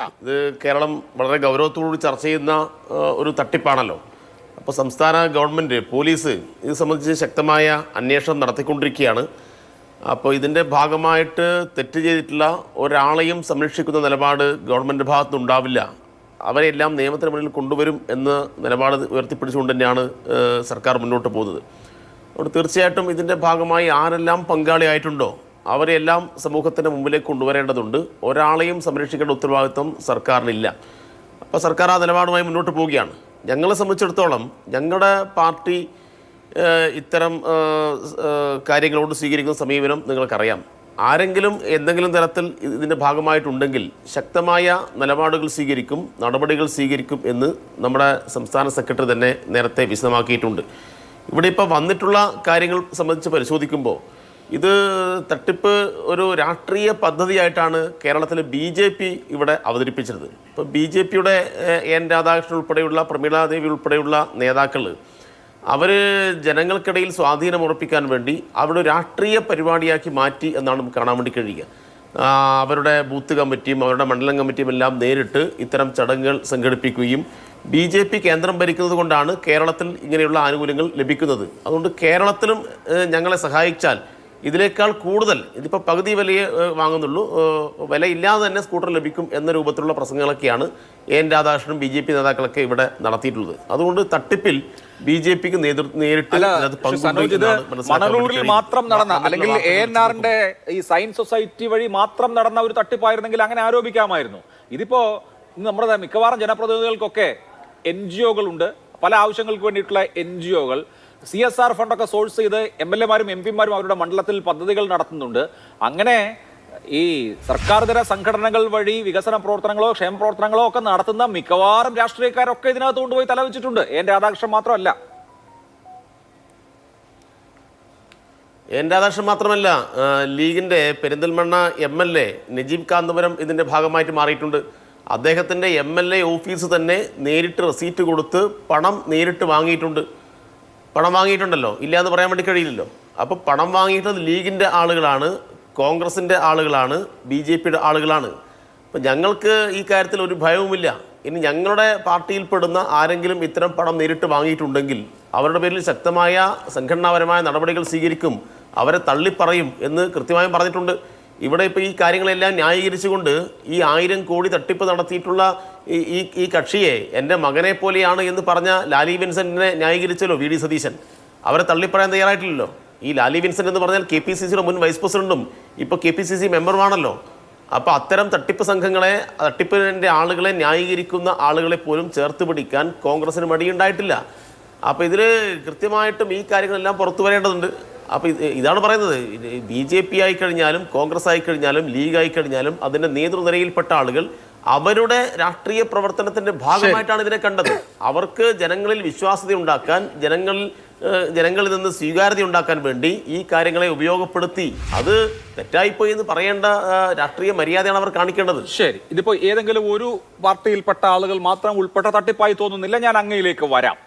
ഇത് കേരളം വളരെ ഗൗരവത്തോടുകൂടി ചർച്ച ചെയ്യുന്ന ഒരു തട്ടിപ്പാണല്ലോ. അപ്പോൾ സംസ്ഥാന ഗവൺമെൻറ് പോലീസ് ഇത് സംബന്ധിച്ച് ശക്തമായ അന്വേഷണം നടത്തിക്കൊണ്ടിരിക്കുകയാണ്. അപ്പോൾ ഇതിൻ്റെ ഭാഗമായിട്ട് തെറ്റ് ചെയ്തിട്ടുള്ള ഒരാളെയും സംരക്ഷിക്കുന്ന നിലപാട് ഗവൺമെൻറ് ഭാഗത്തുനിന്നുണ്ടാവില്ല. അവരെല്ലാം നിയമത്തിന് മുന്നിൽ കൊണ്ടുവരും എന്ന നിലപാട് ഉയർത്തിപ്പിടിച്ചുകൊണ്ട് തന്നെയാണ് സർക്കാർ മുന്നോട്ട് പോകുന്നത്. അതുകൊണ്ട് തീർച്ചയായിട്ടും ഇതിൻ്റെ ഭാഗമായി ആരെല്ലാം പങ്കാളിയായിട്ടുണ്ടോ അവരെല്ലാം സമൂഹത്തിൻ്റെ മുമ്പിലേക്ക് കൊണ്ടുവരേണ്ടതുണ്ട്. ഒരാളെയും സംരക്ഷിക്കേണ്ട ഉത്തരവാദിത്വം സർക്കാരിനില്ല. അപ്പോൾ സർക്കാർ ആ നിലപാടുമായി മുന്നോട്ട് പോവുകയാണ്. ഞങ്ങളെ സംബന്ധിച്ചിടത്തോളം ഞങ്ങളുടെ പാർട്ടി ഇത്തരം കാര്യങ്ങളോട് സ്വീകരിക്കുന്ന സമീപനം നിങ്ങൾക്കറിയാം. ആരെങ്കിലും എന്തെങ്കിലും തരത്തിൽ ഇതിൻ്റെ ഭാഗമായിട്ടുണ്ടെങ്കിൽ ശക്തമായ നിലപാടുകൾ സ്വീകരിക്കും, നടപടികൾ സ്വീകരിക്കും എന്ന് നമ്മുടെ സംസ്ഥാന സെക്രട്ടറി തന്നെ നേരത്തെ വിശദമാക്കിയിട്ടുണ്ട്. ഇവിടെ ഇപ്പോൾ വന്നിട്ടുള്ള കാര്യങ്ങൾ സംബന്ധിച്ച് പരിശോധിക്കുമ്പോൾ ഇത് തട്ടിപ്പ് ഒരു രാഷ്ട്രീയ പദ്ധതിയായിട്ടാണ് കേരളത്തിലെ BJP ഇവിടെ അവതരിപ്പിച്ചത്. ഇപ്പോൾ BJPയുടെ എൻ രാധാകൃഷ്ണൻ ഉൾപ്പെടെയുള്ള പ്രമീള ദേവി ഉൾപ്പെടെയുള്ള നേതാക്കൾ അവർ ജനങ്ങൾക്കിടയിൽ സ്വാധീനം ഉറപ്പിക്കാൻ വേണ്ടി അവിടെ രാഷ്ട്രീയ പരിപാടിയാക്കി മാറ്റി എന്നാണ് നമുക്ക് കാണാൻ വേണ്ടി കഴിയുക. അവരുടെ ബൂത്ത് കമ്മിറ്റിയും അവരുടെ മണ്ഡലം കമ്മിറ്റിയും എല്ലാം നേരിട്ട് ഇത്തരം ചടങ്ങുകൾ സംഘടിപ്പിക്കുകയും BJP കേന്ദ്രം ഭരിക്കുന്നത് കൊണ്ടാണ് കേരളത്തിൽ ഇങ്ങനെയുള്ള ആനുകൂല്യങ്ങൾ ലഭിക്കുന്നത്. അതുകൊണ്ട് കേരളത്തിലും ഞങ്ങളെ സഹായിച്ചാൽ ഇതിനേക്കാൾ കൂടുതൽ, ഇതിപ്പോൾ പകുതി വിലയെ വാങ്ങുന്നുള്ളൂ, വിലയില്ലാതെ തന്നെ സ്കൂട്ടർ ലഭിക്കും എന്ന രൂപത്തിലുള്ള പ്രസംഗങ്ങളൊക്കെയാണ് എൻ രാധാകൃഷ്ണനും BJP നേതാക്കളൊക്കെ ഇവിടെ നടത്തിയിട്ടുള്ളത്. അതുകൊണ്ട് തട്ടിപ്പിൽ BJPക്ക് നേരിട്ട് മണലൂരിൽ മാത്രം നടന്ന അല്ലെങ്കിൽ ANRന്റെ ഈ സയൻസ് സൊസൈറ്റി വഴി മാത്രം നടന്ന ഒരു തട്ടിപ്പായിരുന്നെങ്കിൽ അങ്ങനെ ആരോപിക്കാമായിരുന്നു. ഇതിപ്പോ നമ്മുടെ മിക്കവാറും ജനപ്രതിനിധികൾക്കൊക്കെ NGOകളുണ്ട്, പല ആവശ്യങ്ങൾക്ക് വേണ്ടിയിട്ടുള്ള NGOകൾ CSR ഫണ്ടൊക്കെ സോഴ്സ് ചെയ്ത് MLA-മാരും MP-മാരും അവരുടെ മണ്ഡലത്തിൽ പദ്ധതികൾ നടത്തുന്നുണ്ട്. അങ്ങനെ ഈ സർക്കാർതര സംഘടനകൾ വഴി വികസന പ്രവർത്തനങ്ങളോ ക്ഷേമ പ്രവർത്തനങ്ങളോ ഒക്കെ നടത്തുന്ന മിക്കവാറും രാഷ്ട്രീയക്കാരൊക്കെ ഇതിനകത്ത് കൊണ്ടുപോയി തലവെച്ചിട്ടുണ്ട്. എൻ രാധാകൃഷ്ണൻ മാത്രമല്ല. എൻ രാധാകൃഷ്ണൻ മാത്രമല്ല, ലീഗിൻ്റെ പെരിന്തൽമണ്ണ MLA നജീബ് കാന്തപുരം ഇതിൻ്റെ ഭാഗമായിട്ട് മാറിയിട്ടുണ്ട്. അദ്ദേഹത്തിൻ്റെ MLA ഓഫീസ് തന്നെ നേരിട്ട് റെസീറ്റ് കൊടുത്ത് പണം നേരിട്ട് വാങ്ങിയിട്ടുണ്ട്. പണം വാങ്ങിയിട്ടുണ്ടല്ലോ, ഇല്ലയെന്ന് പറയാൻ വേണ്ടി കഴിയില്ലല്ലോ. അപ്പോൾ പണം വാങ്ങിയിട്ടത് ലീഗിൻ്റെ ആളുകളാണ്, കോൺഗ്രസിൻ്റെ ആളുകളാണ്, BJPയുടെ ആളുകളാണ്. അപ്പോൾ ഞങ്ങൾക്ക് ഈ കാര്യത്തിൽ ഒരു ഭയവുമില്ല. ഇനി ഞങ്ങളുടെ പാർട്ടിയിൽപ്പെടുന്ന ആരെങ്കിലും ഇത്തരം പണം നേരിട്ട് വാങ്ങിയിട്ടുണ്ടെങ്കിൽ അവരുടെ പേരിൽ ശക്തമായ സംഘടനാപരമായ നടപടികൾ സ്വീകരിക്കും, അവരെ തള്ളിപ്പറയും എന്ന് കൃത്യമായും പറഞ്ഞിട്ടുണ്ട്. ഇവിടെ ഇപ്പോൾ ഈ കാര്യങ്ങളെല്ലാം ന്യായീകരിച്ചുകൊണ്ട് ഈ 1000 കോടി തട്ടിപ്പ് നടത്തിയിട്ടുള്ള ഈ കക്ഷിയെ എൻ്റെ മകനെ പോലെയാണ് എന്ന് പറഞ്ഞ ലാലി വിൻസെൻറ്റിനെ ന്യായീകരിച്ചല്ലോ VD സതീശൻ. അവരെ തള്ളിപ്പറയാൻ തയ്യാറായിട്ടില്ലല്ലോ. ഈ ലാലി വിൻസെൻ്റ് എന്ന് പറഞ്ഞാൽ KPCCയുടെ മുൻ വൈസ് പ്രസിഡന്റും ഇപ്പോൾ KPCC മെമ്പറുമാണല്ലോ. അപ്പോൾ അത്തരം തട്ടിപ്പ് സംഘങ്ങളെ, തട്ടിപ്പിൻ്റെ ആളുകളെ ന്യായീകരിക്കുന്ന ആളുകളെ പോലും ചേർത്ത് പിടിക്കാൻ കോൺഗ്രസിന് മടിയുണ്ടായിട്ടില്ല. അപ്പോൾ ഇതിൽ കൃത്യമായിട്ടും ഈ കാര്യങ്ങളെല്ലാം പുറത്തു വരേണ്ടതുണ്ട്. അപ്പോൾ ഇതാണ് പറയുന്നത്, BJP ആയിക്കഴിഞ്ഞാലും കോൺഗ്രസ് ആയിക്കഴിഞ്ഞാലും ലീഗ് ആയിക്കഴിഞ്ഞാലും അതിൻ്റെ നേതൃനിരയിൽപ്പെട്ട ആളുകൾ അവരുടെ രാഷ്ട്രീയ പ്രവർത്തനത്തിൻ്റെ ഭാഗമായിട്ടാണ് ഇതിനെ കണ്ടത്. അവർക്ക് ജനങ്ങളിൽ വിശ്വാസ്യത ഉണ്ടാക്കാൻ, ജനങ്ങളിൽ നിന്ന് സ്വീകാര്യത ഉണ്ടാക്കാൻ വേണ്ടി ഈ കാര്യങ്ങളെ ഉപയോഗപ്പെടുത്തി. അത് തെറ്റായിപ്പോയി എന്ന് പറയേണ്ട രാഷ്ട്രീയ മര്യാദയാണ് അവർ കാണിക്കേണ്ടത്. ശരി, ഇതിപ്പോ ഏതെങ്കിലും ഒരു പാർട്ടിയിൽപ്പെട്ട ആളുകൾ മാത്രം ഉൾപ്പെട്ട തട്ടിപ്പായി തോന്നുന്നില്ല. ഞാൻ അങ്ങയിലേക്ക് വരാം.